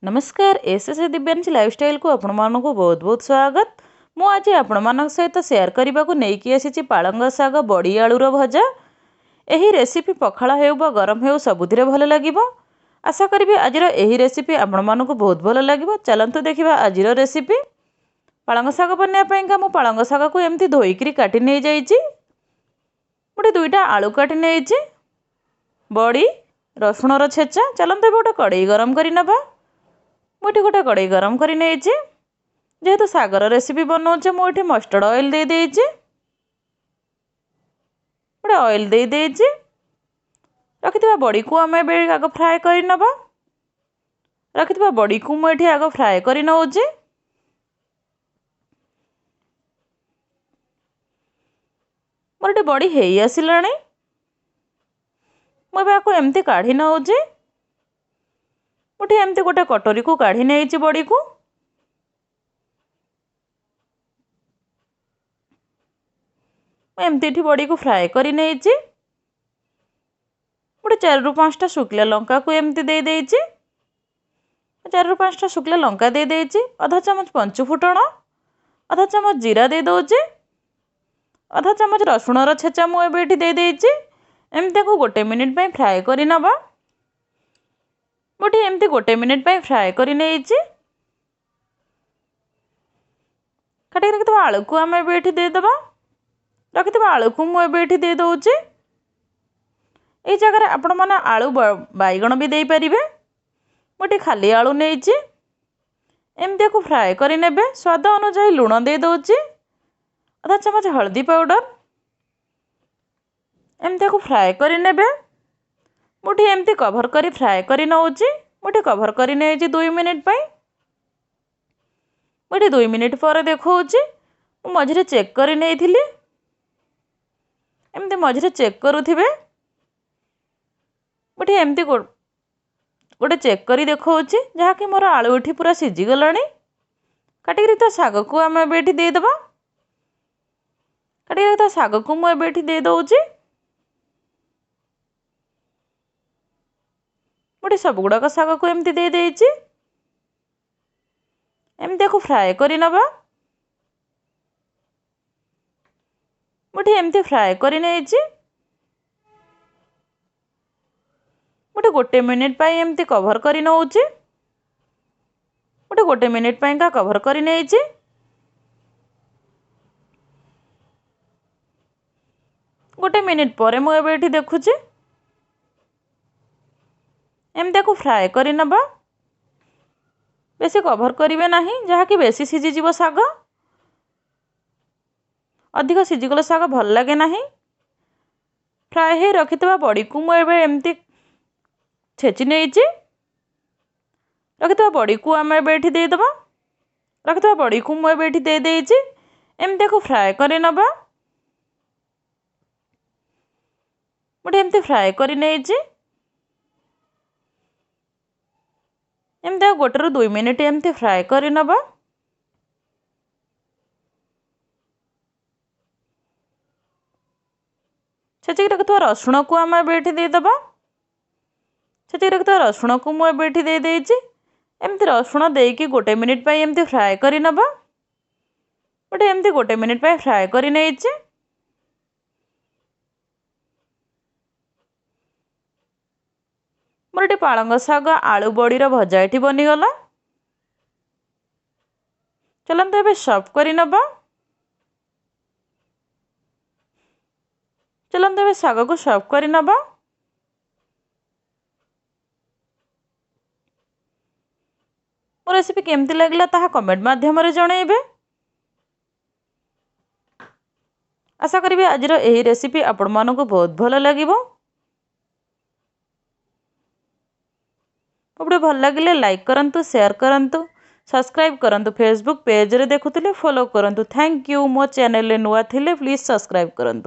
नमस्कार SS Divyanshi lifestyle को आपण मानक बहुत बहुत स्वागत। मु आज आपण मान सहित शेयर करने को नहीं आसी पालंग शाग बड़ी आलूर भजा। यही रेसिपी पखाल हो गरम हो सबुतिर भल लगे। आशा करी आज यही रेसिपी आपण मानक बहुत भल लगे। चलतु देखा आज रेसिपी। पालंग शाग बनवाई मु पालंग शाग को एमती धोईकी काटी नहीं जाइए। गोटे दुईटा आलू काटी नहीं बड़ी रसुणर छेचा। चलते गोटे कड़ई गरम कर नवा। मुझे गोटे कड़ई गरम कर जेहेतु सागर रेसिपी बनाऊे मुझे मस्टर्ड ऑयल दे देइछि। गोटे ऑयल दे देइछि। रखिथिबा बड़ी को आम आग फ्राए कर नवा। रखिथिबा बड़ी को मुझे आग फ्राए कर नउछि। मोर बड़ी हेई आसिलाणी। मुझे एमती काढ़ी नउछि। मुठे एमती गोटे कटोरी को काढ़ी नहीं बड़ी को। एमती बड़ी को फ्राए कर नहीं। गोटे 4 ରୁ 5टा शुक्ला लंका को एमती दे देइछि। 4 ରୁ 5टा शुक्ला लंका दे देइछि। आधा चामच पंचफुटण, आधा चामच जीरा दे दउछि, आधा चामच रसुणर छेचा मु एबे दे देइछि। एमती को गोटे मिनिट पई फ्राए कर नबा। मुझे एमती गोटे मिनिट पई फ्राए कर नहीं। काटिक रखिथिबा आलू को आम एबे देदेबा। रखिथिबा आलू को मु एबे दे दउछि। एई जगह आपण माने आलू बैगण भी दे परिबे। मुझे खाली आलू नहीं। एमती को फ्राए कर नेबे। स्वाद अनुसार लुण दे दउछि, आधा चामच हल्दी पाउडर। एमती को फ्राए कर नेबे। मुठे एमती कभर करी फ्राए करी नउछि। मुठे कभर करी नेछि 2 मिनिट पई। मुठे 2 मिनिट पर देखौछि। मु मझिरे चेक करी नेइथिली। एमती मझिरे चेक करूथिबे। मुठे एमती गोटे चेक करी देखौछि जहा कि मोर आलू एठी पूरा सिझी गलाणी। काटिक तो साग को आम एबे दे देबा। काटिक तो साग को मु एबे दे दउछि। मुझे सब गुड़ाक शाग को एमती दे देइछि। एमती को फ्राए कर नवा। मुझे एमती फ्राए कर नहीं। मुझे गोटे मिनिट पई एमती कभर कर नउछि। मुझे गोटे मिनिट पई का कभर कर नहीं। गोटे मिनिट पर मु एबे देखुछि। एमती को फ्राए कर नवा। बेसी कभर करिवे नाही जहाँकि बेसी सिझीजिव शाग। अधिक सिझीगले शाग भल लगे नाही। फ्राए हे रखिथिबा बड़ी को मु एबे एमती छेची नेइछि। रखिथिबा बड़ी को आम एबे दे देबा। रखिथिबा बड़ी को मु एबे दे देइछि। एमती को फ्राए कर नवा। मुठे एमती फ्राए कर नेइछि। एमती गोटे रू 2 मिनिट एमती फ्राए कर नवा। छेचिक रखिथिबा रसुण को आम एबे दे देबा। छेचिक रखिथिबा रसुण को मु एबे दे देइछि। एमती रसुण देकी गोटे मिनिट पई एमती फ्राए कर नवा। गोटे एमती गोटे मिनिट पई फ्राए कर नेइछि। मोर पालंग शाग आलू बड़ीर भजा एठी बनीगला। चलते एबे सर्व कर नवा। चलते एबे शाग को सर्व कर नवा। मो रेसिपी केमती लागला ताहा कमेंट माध्यम रे जणाइबे। आशा करी आज यही रेसिपी आपण मानक बहुत भल लगिबो। वीडियो भल लगिले लाइक करंतु, शेयर करंतु, सब्सक्राइब करंतु। फेसबुक पेज रे देखुतिले फॉलो करंतु। Thank you. मो चैनल रे नुआ थिले प्लीज सब्सक्राइब करंतु।